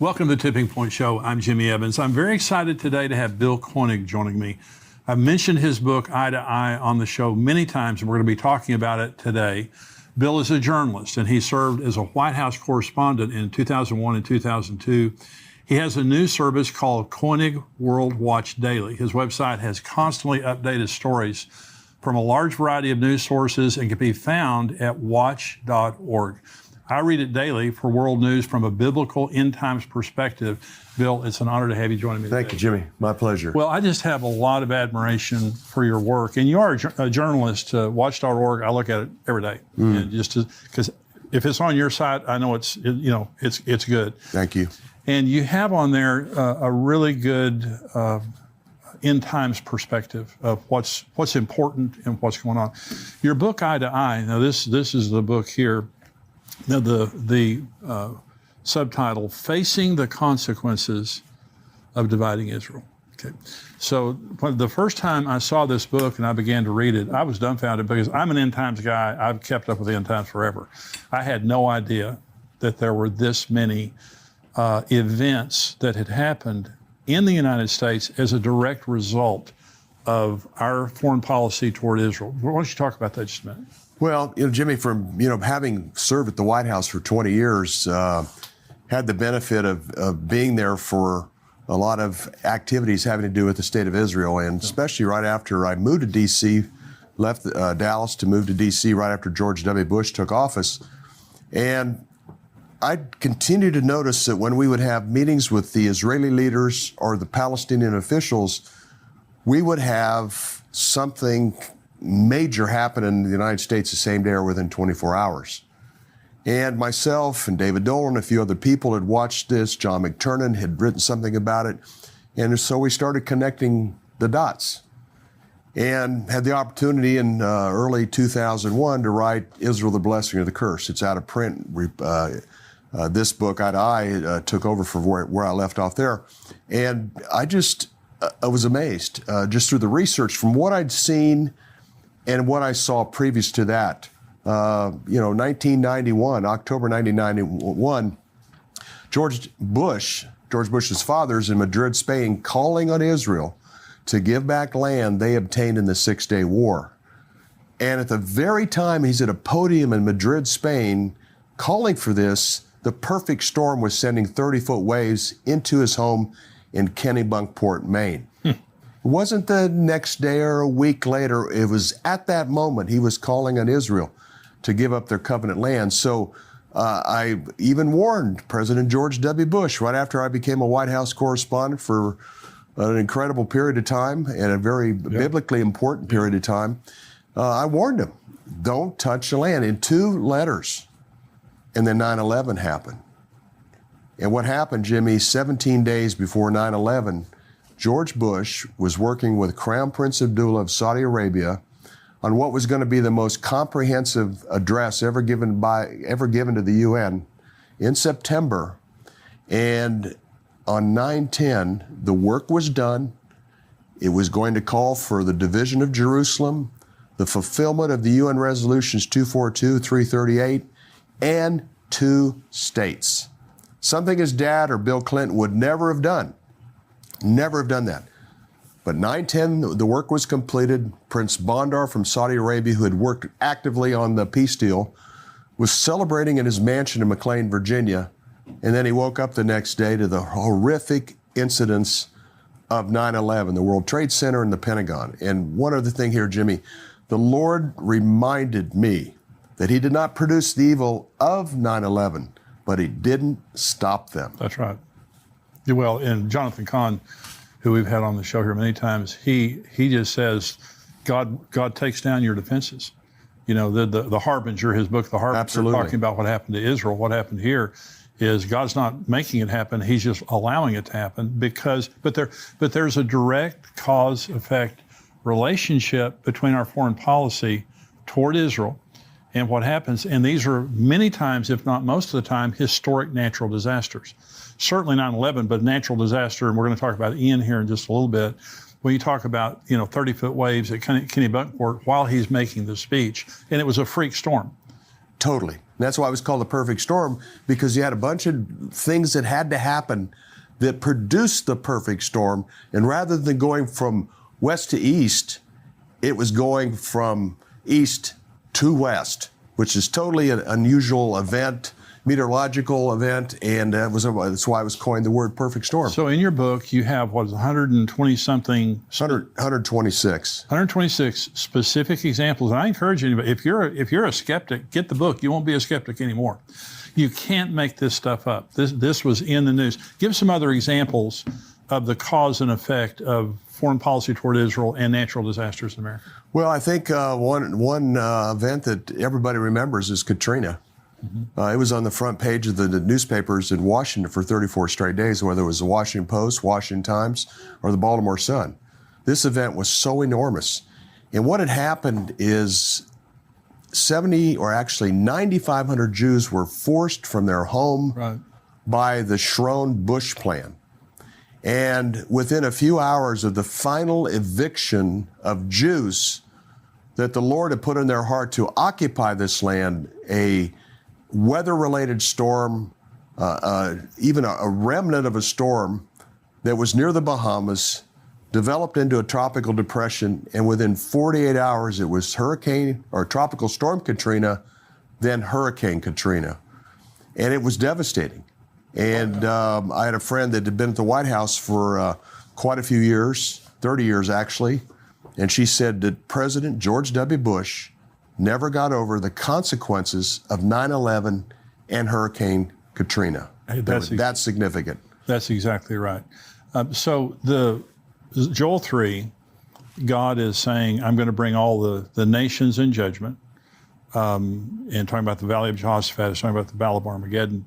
Welcome to the Tipping Point Show. I'm Jimmy Evans. I'm very excited today to have Bill Koenig joining me. I've mentioned his book, Eye to Eye, on the show many times, and we're going to be talking about it today. Bill is a journalist, and he served as a White House correspondent in 2001 and 2002. He has a news service called Koenig World Watch Daily. His website has constantly updated stories from a large variety of news sources and can be found at watch.org. I read it daily for world news from a biblical end times perspective. Bill, it's an honor to have you joining me today. Thank you, Jimmy. My pleasure. Well, I just have a lot of admiration for your work, and you are a journalist. Watch.org, I look at it every day, and just because if it's on your site, I know it's good. Thank you. And you have on there a really good end times perspective of what's important and what's going on. Your book, Eye to Eye. Now, this is the book here. Now, the subtitle, Facing the Consequences of Dividing Israel. Okay, so the first time I saw this book and I began to read it, I was dumbfounded because I'm an end times guy. I've kept up with the end times forever. I had no idea that there were this many events that had happened in the United States as a direct result of our foreign policy toward Israel. Why don't you talk about that just a minute? Well, Jimmy, from having served at the White House for 20 years, had the benefit of being there for a lot of activities having to do with the state of Israel, and especially right after I moved to D.C., left Dallas to move to D.C. right after George W. Bush took office. And I continued to notice that when we would have meetings with the Israeli leaders or the Palestinian officials, we would have something major happen in the United States the same day or within 24 hours. And myself and David Dolan and a few other people had watched this. John McTernan had written something about it. And so we started connecting the dots and had the opportunity in early 2001 to write Israel, the Blessing or the Curse. It's out of print. This book, Eye to Eye, took over for where I left off there. And I was amazed just through the research from what I'd seen and what I saw previous to that. 1991, October 1991, George Bush's father's in Madrid, Spain, calling on Israel to give back land they obtained in the Six-Day War. And at the very time he's at a podium in Madrid, Spain, calling for this, the perfect storm was sending 30-foot waves into his home in Kennebunkport, Maine. It wasn't the next day or a week later. It was at that moment he was calling on Israel to give up their covenant land. So I even warned President George W. Bush right after I became a White House correspondent for an incredible period of time and a very biblically important period of time. I warned him, don't touch the land, in 2 letters. And then 9/11 happened. And what happened, Jimmy, 17 days before 9/11, George Bush was working with Crown Prince Abdullah of Saudi Arabia on what was going to be the most comprehensive address ever given to the UN in September. And on 9/10, the work was done. It was going to call for the division of Jerusalem, the fulfillment of the UN resolutions 242, 338, and 2 states. Something his dad or Bill Clinton would never have done. Never have done that. But 9/10, the work was completed. Prince Bandar from Saudi Arabia, who had worked actively on the peace deal, was celebrating in his mansion in McLean, Virginia. And then he woke up the next day to the horrific incidents of 9/11, the World Trade Center and the Pentagon. And one other thing here, Jimmy, the Lord reminded me that he did not produce the evil of 9/11, but he didn't stop them. That's right. Well, and Jonathan Cahn, who we've had on the show here many times, he just says, God takes down your defenses. The Harbinger, his book, The Harbinger, Absolutely. Talking about what happened to Israel. What happened here is God's not making it happen; He's just allowing it to happen but there's a direct cause-effect relationship between our foreign policy toward Israel and what happens. And these are many times, if not most of the time, historic natural disasters. Certainly 9/11, but natural disaster, and we're going to talk about Ian here in just a little bit. When you talk about 30-foot waves at Kennebunkport while he's making the speech, and it was a freak storm. Totally. And that's why it was called the perfect storm, because you had a bunch of things that had to happen that produced the perfect storm. And rather than going from west to east, it was going from east to west, which is totally an unusual event, meteorological event, and that's why it was coined the word perfect storm. So in your book, you have, 120-something? 126. 126 specific examples. And I encourage anybody, if you're a skeptic, get the book. You won't be a skeptic anymore. You can't make this stuff up. This was in the news. Give some other examples of the cause and effect of foreign policy toward Israel and natural disasters in America. Well, I think one event that everybody remembers is Katrina. It was on the front page of the newspapers in Washington for 34 straight days, whether it was the Washington Post, Washington Times, or the Baltimore Sun. This event was so enormous. And what had happened is 9,500 Jews were forced from their home by the Sharon-Bush plan. And within a few hours of the final eviction of Jews that the Lord had put in their heart to occupy this land, a weather-related storm, even a remnant of a storm that was near the Bahamas, developed into a tropical depression, and within 48 hours it was Tropical Storm Katrina, then Hurricane Katrina. And it was devastating. And I had a friend that had been at the White House for quite a few years, 30 years actually, and she said that President George W. Bush never got over the consequences of 9/11 and Hurricane Katrina. Hey, that's significant. That's exactly right. So Joel 3, God is saying, I'm going to bring all the nations in judgment. And talking about the Valley of Jehoshaphat, it's talking about the Battle of Armageddon.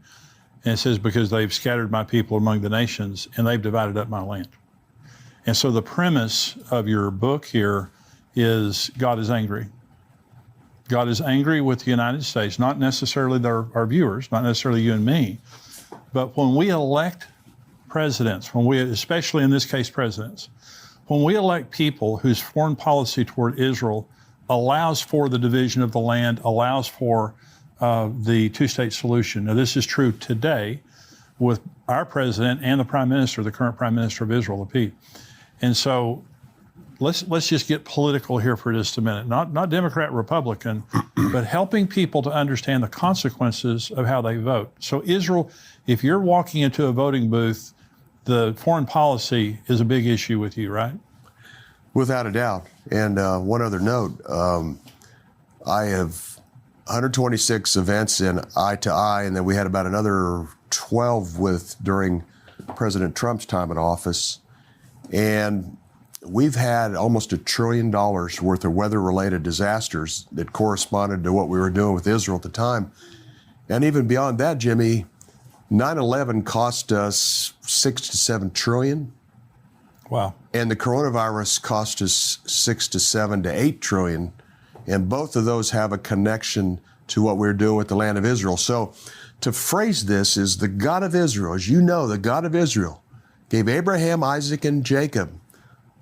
And it says, because they've scattered my people among the nations and they've divided up my land. And so the premise of your book here is God is angry. God is angry with the United States, not necessarily our viewers, not necessarily you and me, but when we elect presidents, especially in this case presidents, when we elect people whose foreign policy toward Israel allows for the division of the land, allows for the two-state solution. Now, this is true today with our president and the prime minister, the current prime minister of Israel, Lapid. And so let's just get political here for just a minute. Not Democrat, Republican, but helping people to understand the consequences of how they vote. So Israel, if you're walking into a voting booth, the foreign policy is a big issue with you, right? Without a doubt. And one other note, I have 126 events in Eye to Eye, and then we had about another 12 during President Trump's time in office. And we've had almost $1 trillion worth of weather-related disasters that corresponded to what we were doing with Israel at the time. And even beyond that, Jimmy, 9/11 cost us $6 to $7 trillion. Wow. And the coronavirus cost us $6 to $7 to $8 trillion. And both of those have a connection to what we're doing with the land of Israel. So to phrase this is the God of Israel, as you know, the God of Israel gave Abraham, Isaac, and Jacob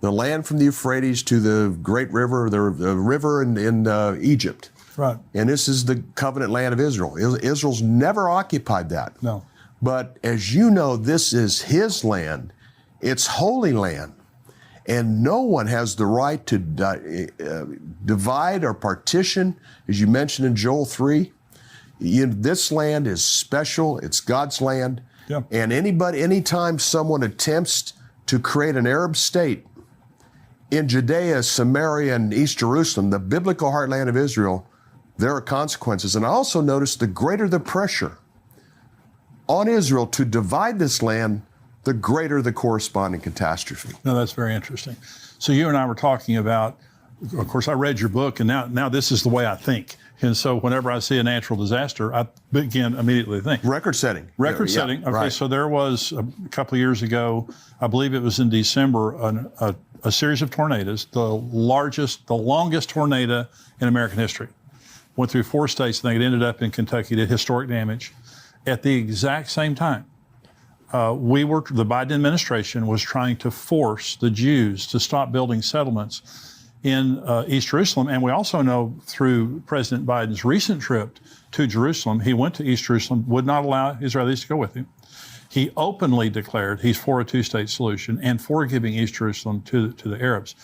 the land from the Euphrates to the great river, the river in Egypt. Right. And this is the covenant land of Israel. Israel's never occupied that. No. But as you know, this is his land. It's holy land. And no one has the right to divide or partition, as you mentioned in Joel 3. This land is special. It's God's land. Yeah. And anytime someone attempts to create an Arab state in Judea, Samaria, and East Jerusalem, the biblical heartland of Israel, there are consequences. And I also noticed the greater the pressure on Israel to divide this land, the greater the corresponding catastrophe. No, that's very interesting. So you and I were talking about, of course, I read your book, and now this is the way I think. And so whenever I see a natural disaster, I begin immediately to think. Record setting. Record setting. Okay, right. So there was a couple of years ago, I believe it was in December, a series of tornadoes, the longest tornado in American history. Went through 4 states, and it ended up in Kentucky, did historic damage. At the exact same time, the Biden administration was trying to force the Jews to stop building settlements in East Jerusalem. And we also know through President Biden's recent trip to Jerusalem, he went to East Jerusalem, would not allow Israelis to go with him. He openly declared he's for a two-state solution and for giving East Jerusalem to the Arabs.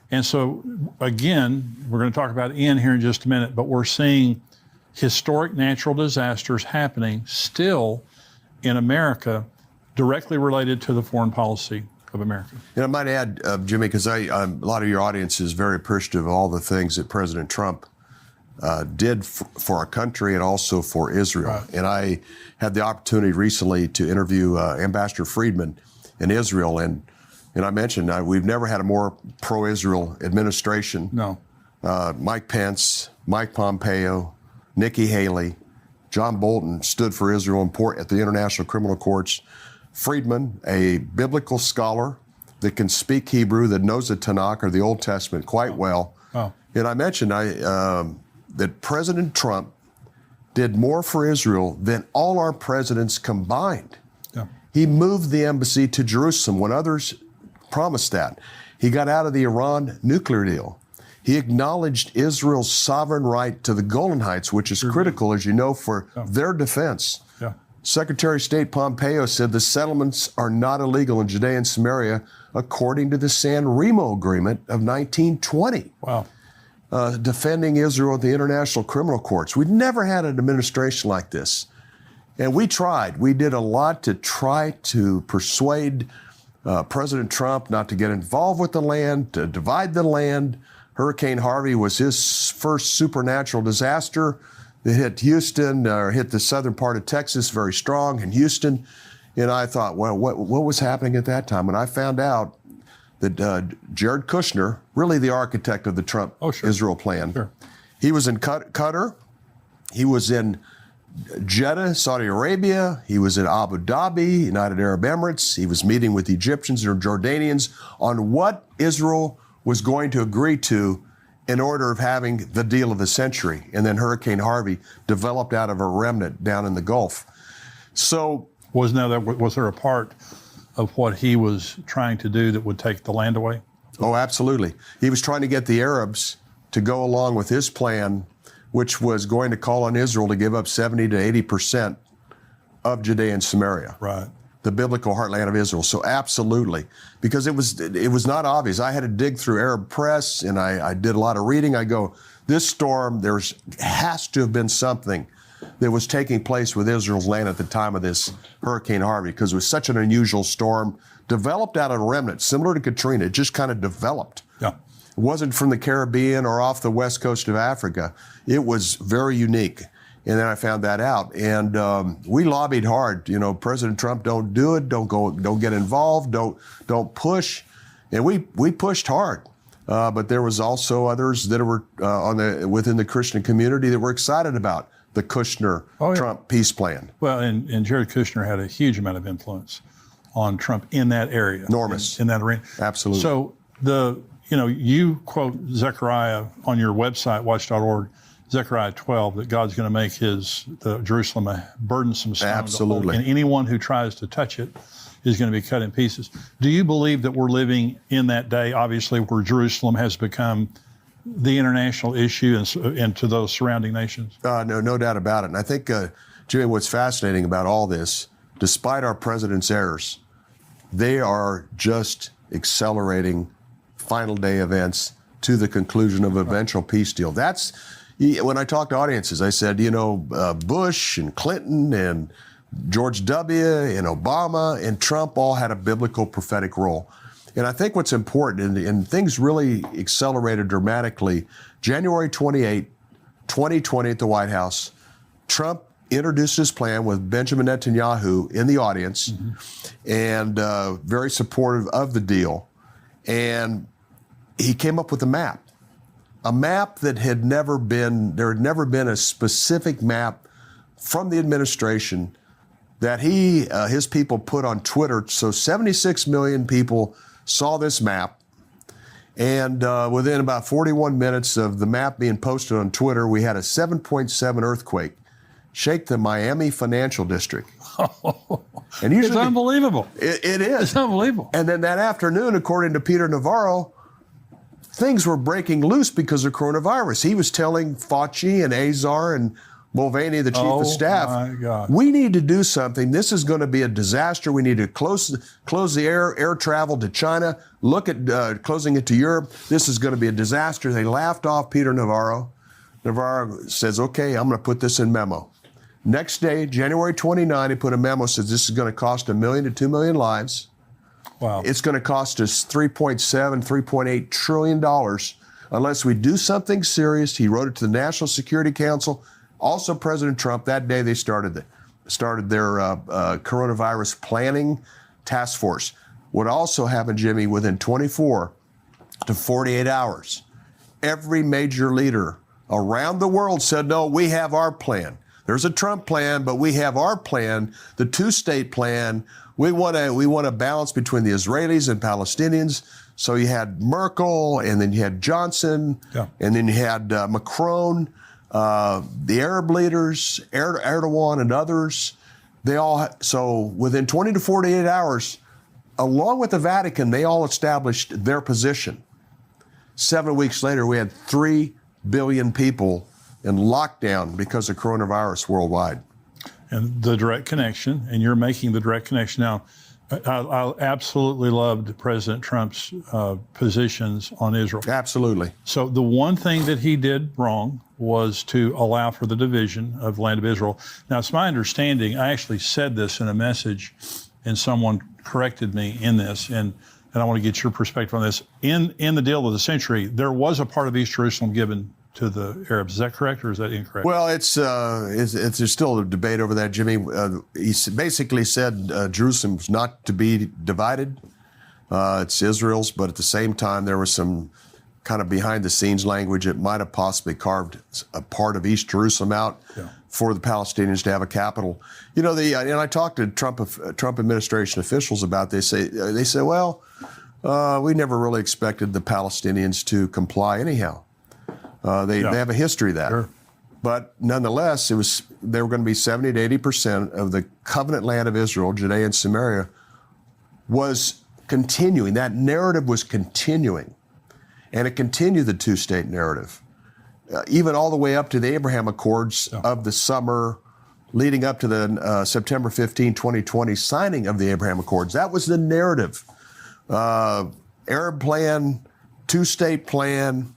And so, again, we're going to talk about Ian here in just a minute, but we're seeing historic natural disasters happening still in America directly related to the foreign policy of America. And I might add, Jimmy, because a lot of your audience is very appreciative of all the things that President Trump did for our country and also for Israel. Right. And I had the opportunity recently to interview Ambassador Friedman in Israel. And I mentioned we've never had a more pro-Israel administration. No. Mike Pence, Mike Pompeo, Nikki Haley, John Bolton stood for Israel at the International Criminal Courts. Friedman, a biblical scholar that can speak Hebrew, that knows the Tanakh or the Old Testament quite well. Oh. And I mentioned that President Trump did more for Israel than all our presidents combined. Yeah. He moved the embassy to Jerusalem when others promised that. He got out of the Iran nuclear deal. He acknowledged Israel's sovereign right to the Golan Heights, which is critical, as you know, for their defense. Yeah. Secretary of State Pompeo said the settlements are not illegal in Judea and Samaria according to the San Remo Agreement of 1920. Wow. Defending Israel at the International Criminal Courts. We'd never had an administration like this. And we tried. We did a lot to try to persuade President Trump not to get involved with the land, to divide the land. Hurricane Harvey was his first supernatural disaster that hit Houston, or hit the southern part of Texas very strong in Houston. And I thought, well, what was happening at that time? And I found out that Jared Kushner, really the architect of the Trump-Israel plan, Sure. He was in Qatar, he was in Jeddah, Saudi Arabia, he was in Abu Dhabi, United Arab Emirates, he was meeting with Egyptians or Jordanians on what Israel was going to agree to in order of having the deal of the century. And then Hurricane Harvey developed out of a remnant down in the Gulf. So Was there a part of what he was trying to do that would take the land away? Oh, absolutely. He was trying to get the Arabs to go along with his plan, which was going to call on Israel to give up 70 to 80% of Judea and Samaria. Right. The biblical heartland of Israel. So absolutely, because it was not obvious. I had to dig through Arab press, and I did a lot of reading. I go, this storm, has to have been something that was taking place with Israel's land at the time of this Hurricane Harvey, because it was such an unusual storm, developed out of a remnant, similar to Katrina. It just kind of developed. Yeah. It wasn't from the Caribbean or off the west coast of Africa. It was very unique. And then I found that out, and we lobbied hard. You know, President Trump, don't do it, don't get involved, don't push, and we pushed hard. But there was also others that were within the Christian community that were excited about the Kushner-Trump peace plan. Well, and Jared Kushner had a huge amount of influence on Trump in that area. Enormous. In that arena. Absolutely. So you quote Zechariah on your website, watch.org, Zechariah 12, that God's going to make the Jerusalem a burdensome stone. Absolutely. And anyone who tries to touch it is going to be cut in pieces. Do you believe that we're living in that day, obviously, where Jerusalem has become the international issue and to those surrounding nations? No doubt about it. And I think, Jimmy, what's fascinating about all this, despite our president's errors, they are just accelerating final day events to the conclusion of an eventual peace deal. That's, when I talk to audiences, I said, Bush and Clinton and George W. and Obama and Trump all had a biblical prophetic role. And I think what's important, and things really accelerated dramatically, January 28, 2020 at the White House, Trump introduced his plan with Benjamin Netanyahu in the audience, and very supportive of the deal. And he came up with a map that there had never been a specific map from the administration that his people put on Twitter. So 76 million people saw this map. And within about 41 minutes of the map being posted on Twitter, we had a 7.7 earthquake shake the Miami financial district. And usually, it's unbelievable. It is. It's unbelievable. And then that afternoon, according to Peter Navarro, things were breaking loose because of coronavirus. He was telling Fauci and Azar and Mulvaney, the chief of staff, my God. we need to do something. This is going to be a disaster. We need to close the air travel to China, look at closing it to Europe. This is going to be a disaster. They laughed off Peter Navarro. Navarro says, okay, I'm going to put this in memo. Next day, January 29, he put a memo, says this is going to cost 1 million to 2 million lives. Wow. It's going to cost us $3.7, $3.8 trillion unless we do something serious. He wrote it to the National Security Council. Also, President Trump, that day they started their coronavirus planning task force. What also happened, Jimmy, within 24 to 48 hours, every major leader around the world said, no, we have our plan. There's a Trump plan, but we have our plan, the two-state plan. We want a balance between the Israelis and Palestinians. So you had Merkel, and then you had Johnson, and then you had Macron. The Arab leaders, Erdogan and others, so within 20 to 48 hours, along with the Vatican, they all established their position. 7 weeks later, we had 3 billion people in lockdown because of coronavirus worldwide. And the direct connection, and you're making the direct connection. Now, I absolutely loved President Trump's positions on Israel. Absolutely. So the one thing that he did wrong was to allow for the division of the land of Israel. Now, it's my understanding, I actually said this in a message, and someone corrected me in this, and I want to get your perspective on this. In the deal of the century, there was a part of East Jerusalem given to the Arabs. Is that correct, or is that incorrect? Well, there's still a debate over that, Jimmy. He basically said Jerusalem's not to be divided. It's Israel's, but at the same time, there was some kind of behind-the-scenes language. It might have possibly carved a part of East Jerusalem out for the Palestinians to have a capital. You know, and I talked to Trump administration officials about this. They say, well, we never really expected the Palestinians to comply anyhow. They have a history of that. Sure. But nonetheless, they were going to be 70 to 80% of the covenant land of Israel, Judea and Samaria, was continuing. That narrative was continuing. And it continued the two-state narrative, even all the way up to the Abraham Accords of the summer leading up to the September 15, 2020 signing of the Abraham Accords. That was the narrative. Arab plan, two-state plan,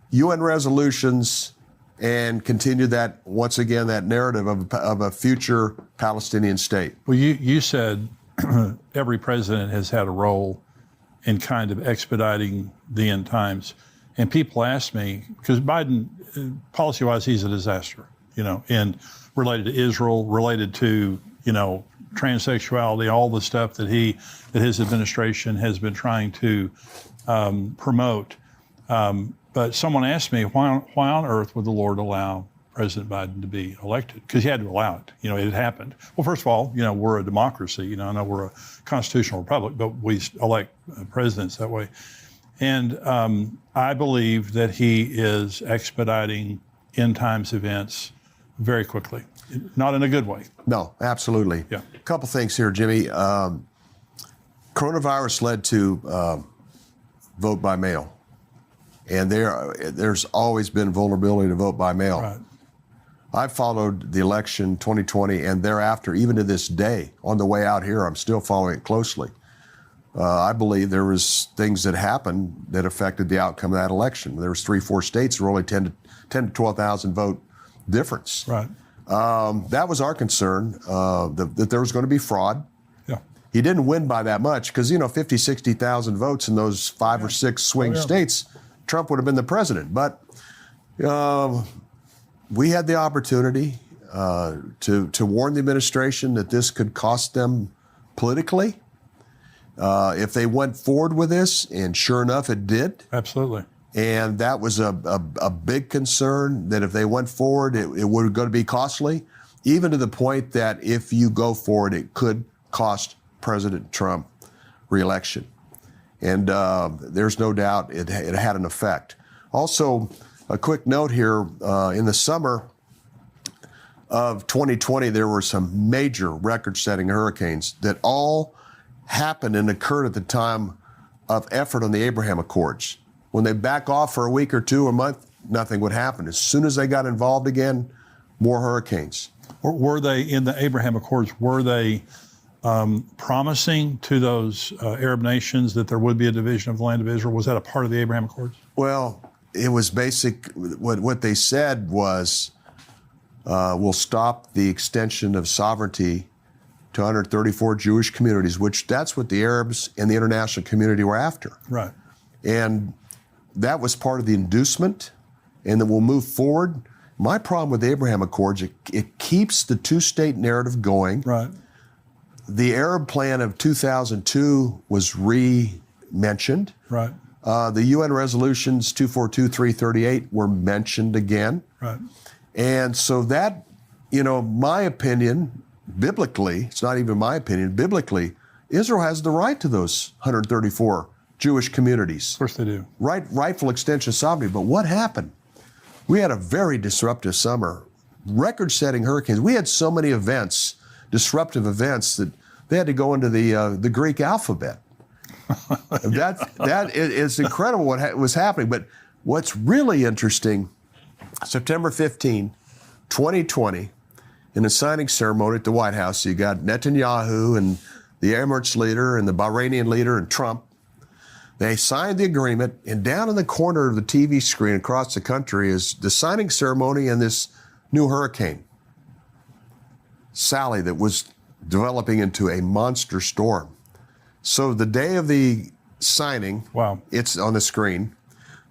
UN resolutions, and continue that, once again, that narrative of a future Palestinian state. Well, you said every president has had a role in kind of expediting the end times. And people ask me, because Biden, policy-wise, he's a disaster, and related to Israel, related to, transsexuality, all the stuff that his administration has been trying to promote. But someone asked me, why on earth would the Lord allow President Biden to be elected? Because he had to allow it. It had happened. Well, first of all, we're a democracy. I know we're a constitutional republic, but we elect presidents that way. And I believe that he is expediting end times events very quickly, not in a good way. No, absolutely. Yeah. A couple things here, Jimmy. Coronavirus led to vote by mail. And there's always been vulnerability to vote by mail. Right. I followed the election 2020 and thereafter, even to this day, on the way out here, I'm still following it closely. I believe there was things that happened that affected the outcome of that election. There was 3-4 states where only 10 to 12,000 vote difference. Right. That was our concern, that there was going to be fraud. Yeah. He didn't win by that much because, 50, 60,000 votes in those 5 or 6 swing states, Trump would have been the president. But we had the opportunity to warn the administration that this could cost them politically if they went forward with this, and sure enough, it did. Absolutely. And that was a big concern, that if they went forward, it was going to be costly, even to the point that if you go forward, it could cost President Trump re-election. And there's no doubt it had an effect. Also, a quick note here, in the summer of 2020, there were some major record-setting hurricanes that all happened and occurred at the time of effort on the Abraham Accords. When they back off for a week or two, a month, nothing would happen. As soon as they got involved again, more hurricanes. Were they, in the Abraham Accords, were they promising to those Arab nations that there would be a division of the land of Israel? Was that a part of the Abraham Accords? Well, it was basic. What they said was, we'll stop the extension of sovereignty to 134 Jewish communities, which that's what the Arabs and the international community were after. Right. And that was part of the inducement, and then we'll move forward. My problem with the Abraham Accords, it keeps the two-state narrative going. Right. The Arab plan of 2002 was re-mentioned. Right. The UN resolutions 242, 338 were mentioned again. Right. And so that, my opinion, biblically, it's not even my opinion, biblically, Israel has the right to those 134 Jewish communities. Of course they do. Rightful extension of sovereignty. But what happened? We had a very disruptive summer, record-setting hurricanes. We had so many events, disruptive events, that they had to go into the Greek alphabet. That is incredible what was happening. But what's really interesting, September 15, 2020, in a signing ceremony at the White House, you got Netanyahu and the Emirates leader and the Bahraini leader and Trump. They signed the agreement, and down in the corner of the TV screen across the country is the signing ceremony and this new hurricane, Sally, that was developing into a monster storm. So the day of the signing, wow, it's on the screen.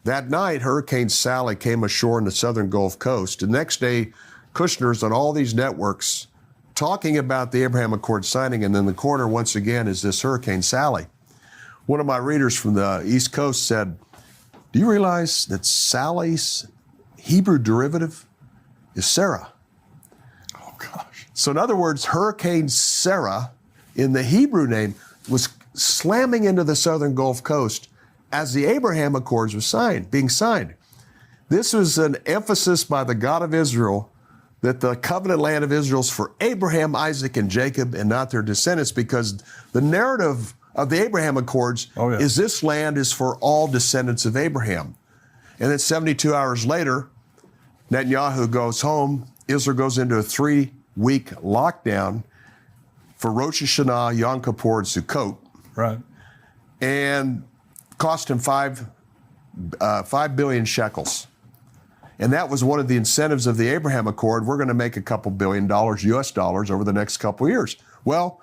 That night, Hurricane Sally came ashore in the southern Gulf Coast. The next day, Kushner's on all these networks talking about the Abraham Accord signing, and in the corner, once again, is this Hurricane Sally. One of my readers from the East Coast said, do you realize that Sally's Hebrew derivative is Sarah? Oh, gosh. So in other words, Hurricane Sarah, in the Hebrew name, was slamming into the southern Gulf Coast as the Abraham Accords were being signed. This was an emphasis by the God of Israel that the covenant land of Israel is for Abraham, Isaac, and Jacob, and not their descendants, because the narrative of the Abraham Accords is this land is for all descendants of Abraham. And then 72 hours later, Netanyahu goes home. Israel goes into a 3-week lockdown for Rosh Hashanah, Yom Kippur, and Sukkot. Right. And cost him 5 billion shekels. And that was one of the incentives of the Abraham Accord. We're going to make a couple $1 billion US dollars over the next couple years. Well,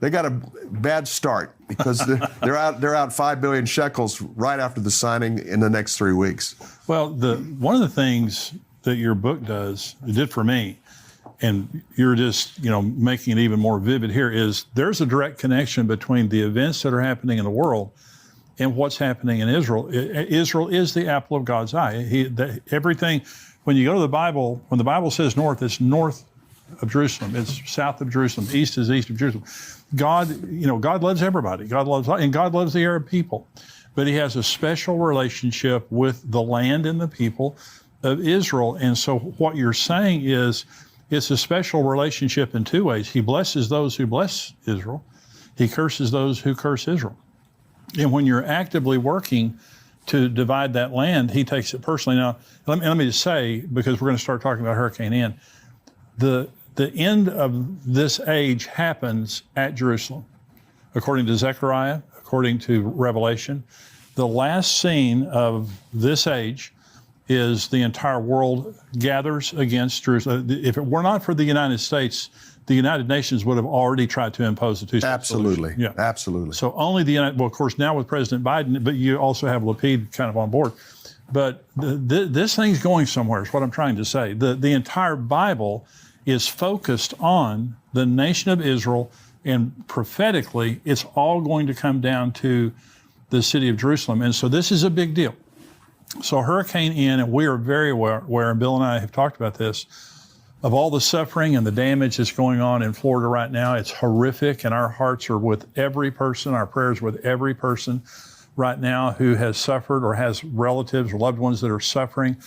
they got a bad start because they're out 5 billion shekels right after the signing in the next 3 weeks. Well, one of the things that your book did for me, and you're just making it even more vivid here, is there's a direct connection between the events that are happening in the world and what's happening in Israel. Israel is the apple of God's eye. Everything, when you go to the Bible, when the Bible says north, it's north of Jerusalem. It's south of Jerusalem. East is east of Jerusalem. God loves everybody. God loves the Arab people. But he has a special relationship with the land and the people of Israel. And so what you're saying is it's a special relationship in two ways. He blesses those who bless Israel. He curses those who curse Israel. And when you're actively working to divide that land, he takes it personally. Now, let me just say, because we're going to start talking about Hurricane Ian, the end of this age happens at Jerusalem. According to Zechariah, according to Revelation, the last scene of this age is the entire world gathers against Jerusalem. If it were not for the United States, the United Nations would have already tried to impose a two-state solution. Yeah, absolutely. So only the United, well, of course, now with President Biden, but you also have Lapid kind of on board. But this thing's going somewhere is what I'm trying to say. The entire Bible is focused on the nation of Israel, and prophetically, it's all going to come down to the city of Jerusalem. And so this is a big deal. So Hurricane Ian, and we are very aware, and Bill and I have talked about this, of all the suffering and the damage that's going on in Florida right now. It's horrific, and our hearts are with every person, our prayers with every person right now who has suffered or has relatives or loved ones that are suffering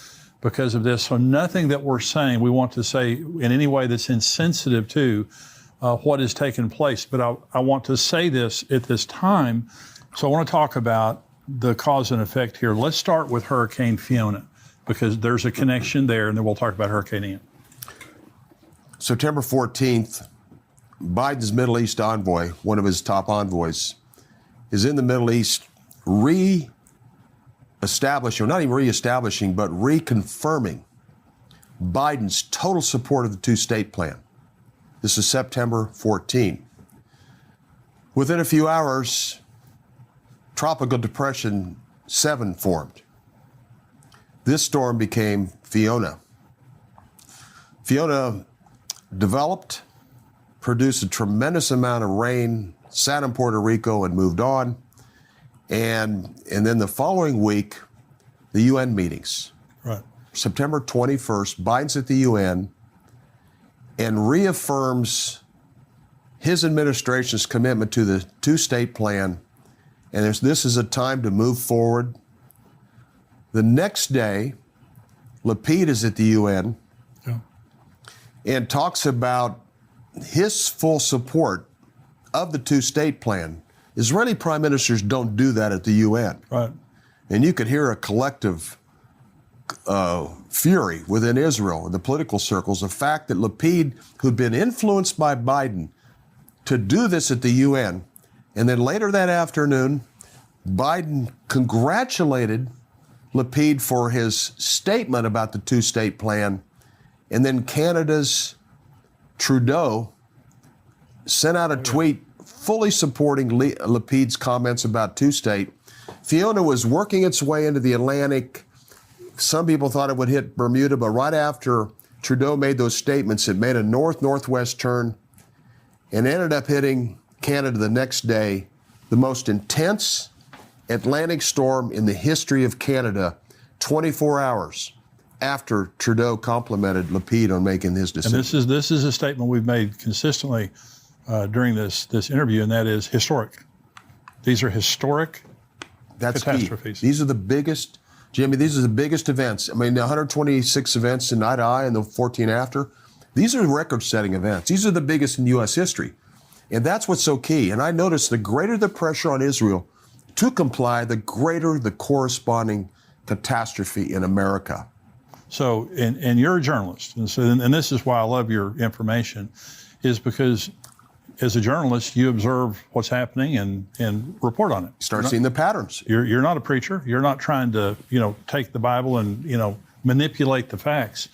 because of this. So nothing that we're saying we want to say in any way that's insensitive to what has taken place. But I want to say this at this time. So I want to talk about the cause and effect here. Let's start with Hurricane Fiona, because there's a connection there, and then we'll talk about Hurricane Ian. September 14th, Biden's Middle East envoy, one of his top envoys, is in the Middle East re-establishing, or not even re-establishing, but reconfirming Biden's total support of the two-state plan. This is September 14. Within a few hours, Tropical Depression 7 formed. This storm became Fiona. Fiona developed, produced a tremendous amount of rain, sat in Puerto Rico and moved on. And then the following week, the UN meetings. Right. September 21st, Biden's at the UN and reaffirms his administration's commitment to the two-state plan. And this is a time to move forward. The next day, Lapid is at the UN and talks about his full support of the two-state plan. Israeli prime ministers don't do that at the UN. Right. And you could hear a collective fury within Israel, in the political circles, the fact that Lapid, who'd been influenced by Biden to do this at the UN, and then later that afternoon, Biden congratulated Lapid for his statement about the two-state plan, and then Canada's Trudeau sent out a tweet fully supporting Lapid's comments about two-state. Fiona was working its way into the Atlantic. Some people thought it would hit Bermuda, but right after Trudeau made those statements, it made a north-northwest turn and ended up hitting Canada the next day. The most intense Atlantic storm in the history of Canada, 24 hours after Trudeau complimented Lapid on making his decision. And this is a statement we've made consistently during this interview, and that is historic. These are historic catastrophes. Key. These are the biggest, Jimmy, these are the biggest events. I mean, the 126 events in Eye to Eye and the 14 after, these are record-setting events. These are the biggest in U.S. history. And that's what's so key. And I noticed the greater the pressure on Israel to comply, the greater the corresponding catastrophe in America. So, and you're a journalist, and this is why I love your information, is because as a journalist, you observe what's happening and report on it. Start seeing the patterns. You're not a preacher. You're not trying to, take the Bible and, manipulate the facts.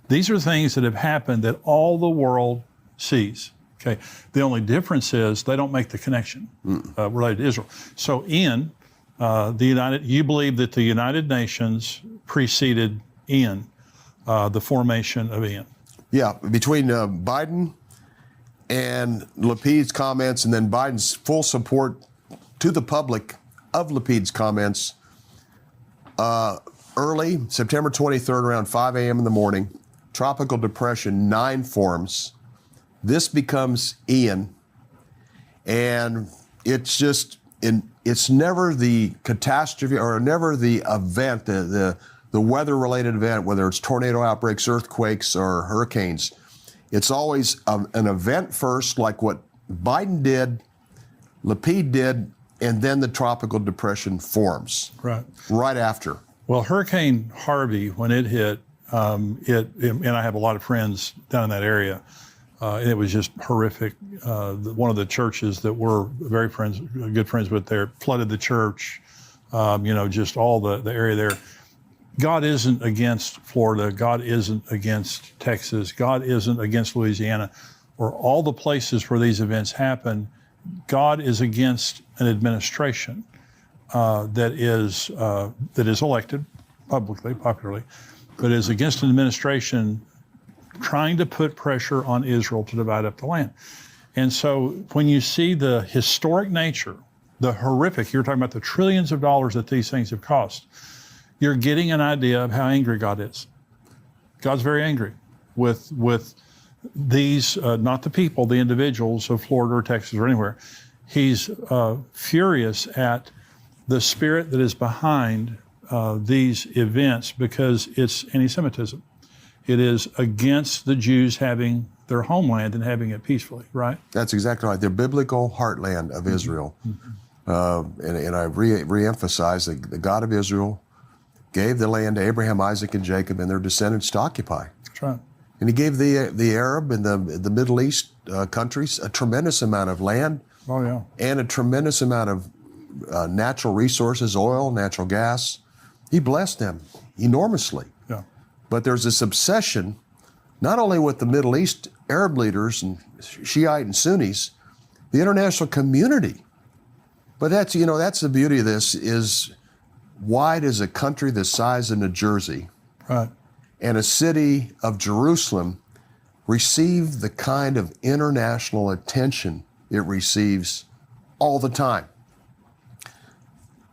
These are things that have happened that all the world sees. Okay. The only difference is they don't make the connection related to Israel. So, Ian, you believe that the United Nations preceded Ian, the formation of Ian. Yeah, between Biden and Lapid's comments, and then Biden's full support to the public of Lapid's comments, early September 23rd, around 5 a.m. in the morning, Tropical Depression 9 forms. This becomes Ian, and it's never the catastrophe or never the event, the weather-related event, whether it's tornado outbreaks, earthquakes, or hurricanes. It's always an event first, like what Biden did, Lapid did, and then the tropical depression forms. Right after. Well, Hurricane Harvey, when it hit, and I have a lot of friends down in that area, and it was just horrific. One of the churches that we're good friends with there, flooded the church, just all the area there. God isn't against Florida. God isn't against Texas. God isn't against Louisiana, or all the places where these events happen. God is against an administration that is elected popularly, but is against an administration trying to put pressure on Israel to divide up the land. And so when you see the historic nature, the horrific, you're talking about the trillions of dollars that these things have cost, you're getting an idea of how angry God is. God's very angry with these, not the people, the individuals of Florida or Texas or anywhere. He's furious at the spirit that is behind these events, because it's anti-Semitism. It is against the Jews having their homeland and having it peacefully, right? That's exactly right. The biblical heartland of Israel. and I re-emphasize that the God of Israel gave the land to Abraham, Isaac, and Jacob and their descendants to occupy. That's right. And he gave the Arab and the Middle East countries a tremendous amount of land Oh, yeah. and a tremendous amount of natural resources, oil, natural gas. He blessed them enormously. Yeah. But there's this obsession, not only with the Middle East Arab leaders and Shiite and Sunnis, the international community. But that's the beauty of this is, why does a country the size of New Jersey Right. and a city of Jerusalem receive the kind of international attention it receives all the time?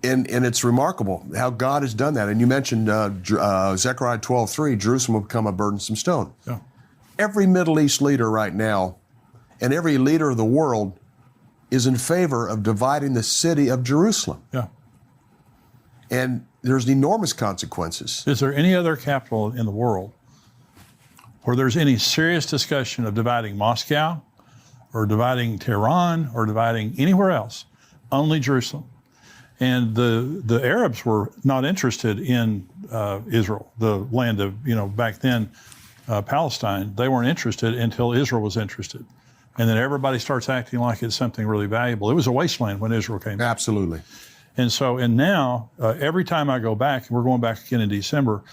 And it's remarkable how God has done that. And you mentioned Zechariah 12:3, Jerusalem will become a burdensome stone. Yeah. Every Middle East leader right now and every leader of the world is in favor of dividing the city of Jerusalem. Yeah. And there's enormous consequences. Is there any other capital in the world where there's any serious discussion of dividing Moscow or dividing Tehran or dividing anywhere else? Only Jerusalem. And the Arabs were not interested in Israel, the land of, back then, Palestine. They weren't interested until Israel was interested. And then everybody starts acting like it's something really valuable. It was a wasteland when Israel came back. Absolutely. And now, every time I go back, and we're going back again in December,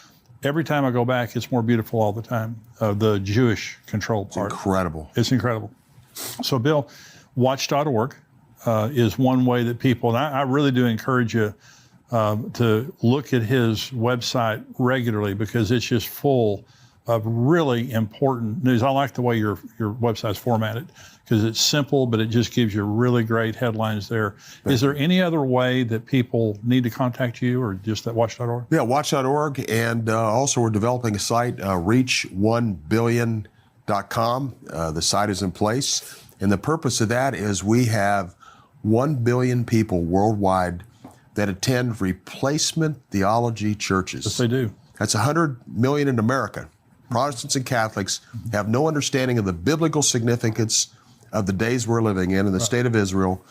every time I go back, it's more beautiful all the time. The Jewish control part. Incredible. It's incredible. So, Bill, watch.org is one way that people, and I really do encourage you to look at his website regularly, because it's just full of really important news. I like the way your website's formatted, because it's simple, but it just gives you really great headlines there. Is there any other way that people need to contact you, or just at watch.org? Yeah, watch.org. And also we're developing a site, reach1billion.com. The site is in place. And the purpose of that is we have 1 billion people worldwide that attend replacement theology churches. Yes, they do. That's 100 million in America. Protestants and Catholics have no understanding of the biblical significance of the days we're living in the state of Israel.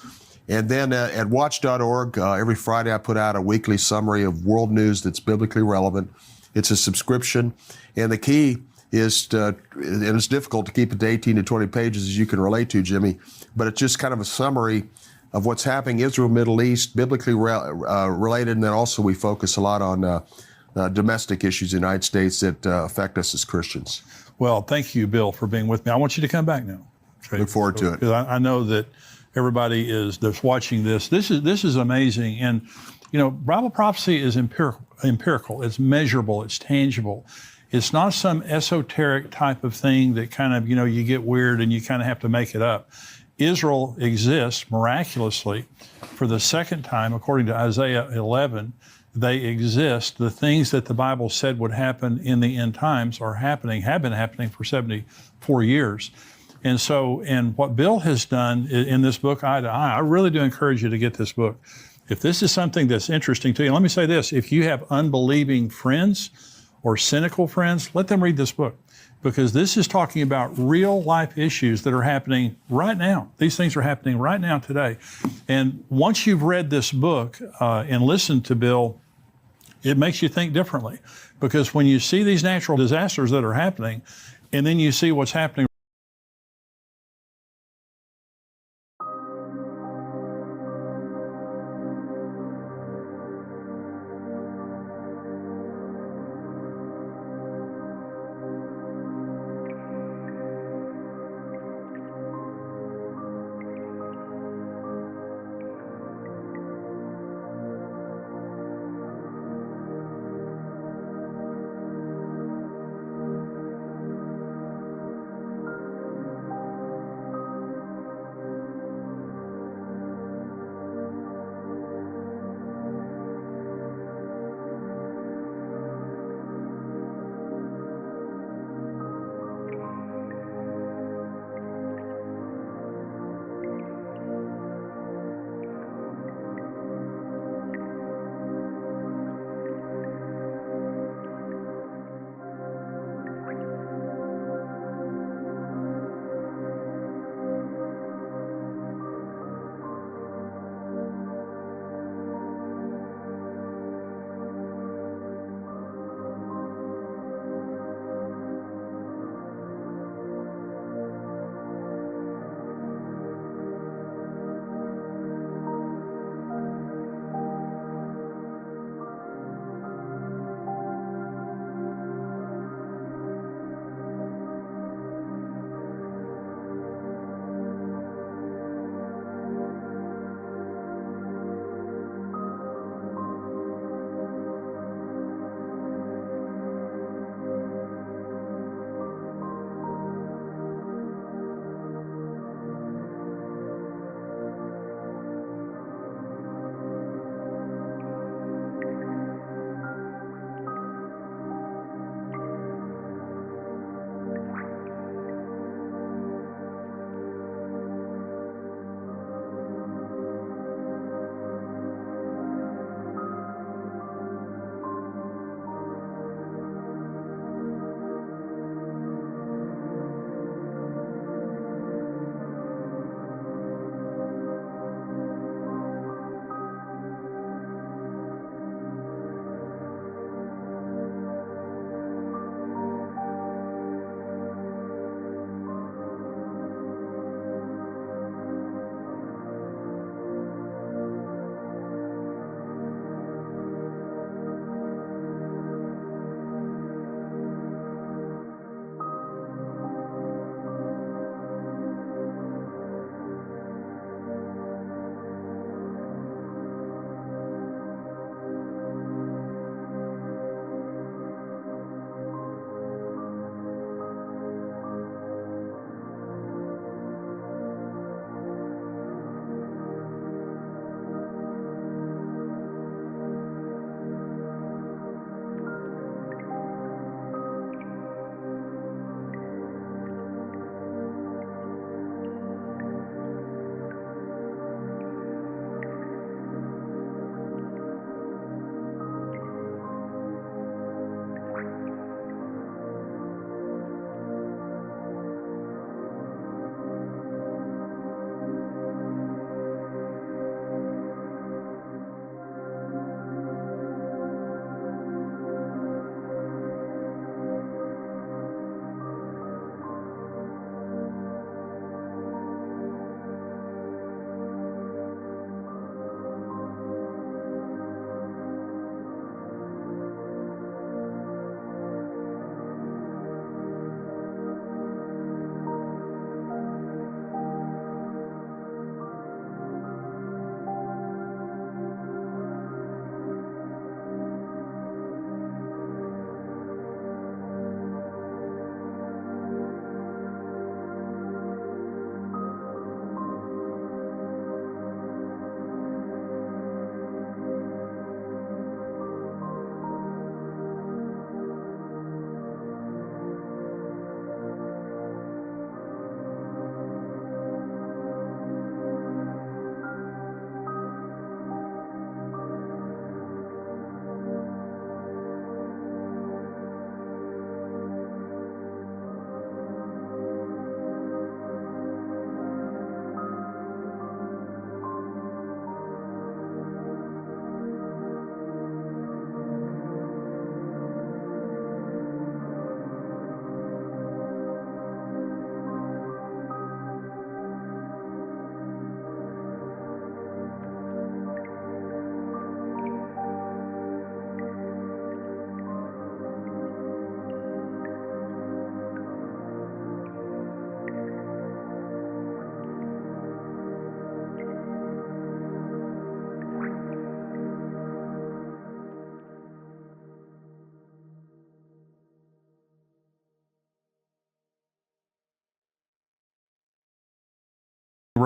And then at watch.org, every Friday I put out a weekly summary of world news that's biblically relevant. It's a subscription. And the key is and it's difficult to keep it to 18 to 20 pages, as you can relate to, Jimmy, but it's just kind of a summary of what's happening Israel, Middle East, biblically related. And then also we focus a lot on domestic issues in the United States that affect us as Christians. Well, thank you, Bill, for being with me. I want you to come back now. Okay? Look forward to it. Because I know that everybody that's watching this. This is amazing. And, Bible prophecy is empirical. It's measurable. It's tangible. It's not some esoteric type of thing that kind of, you get weird and you kind of have to make it up. Israel exists miraculously for the second time, according to Isaiah 11. They exist. The things that the Bible said would happen in the end times are happening, have been happening for 74 years. And so, and what Bill has done in this book, Eye to Eye, I really do encourage you to get this book. If this is something that's interesting to you, let me say this, if you have unbelieving friends or cynical friends, let them read this book, because this is talking about real life issues that are happening right now. These things are happening right now today. And once you've read this book and listened to Bill, it makes you think differently, because when you see these natural disasters that are happening, and then you see what's happening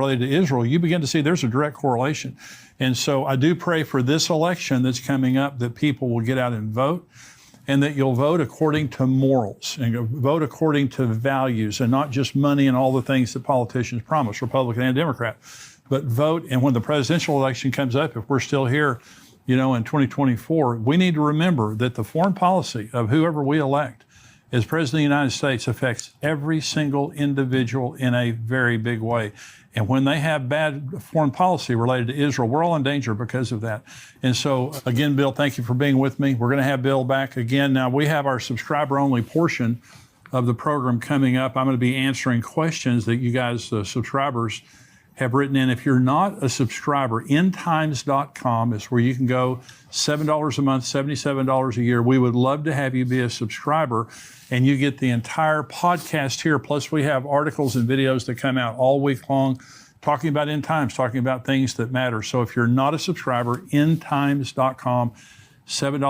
related to Israel, you begin to see there's a direct correlation. And so I do pray for this election that's coming up that people will get out and vote, and that you'll vote according to morals and vote according to values and not just money and all the things that politicians promise, Republican and Democrat. But vote, and when the presidential election comes up, if we're still here, in 2024, we need to remember that the foreign policy of whoever we elect as President of the United States affects every single individual in a very big way. And when they have bad foreign policy related to Israel, we're all in danger because of that. And so, again, Bill, thank you for being with me. We're going to have Bill back again. Now, we have our subscriber-only portion of the program coming up. I'm going to be answering questions that you guys, subscribers, have written in. If you're not a subscriber, endtimes.com is where you can go. $7 a month, $77 a year. We would love to have you be a subscriber, and you get the entire podcast here. Plus, we have articles and videos that come out all week long talking about end times, talking about things that matter. So if you're not a subscriber, endtimes.com, $7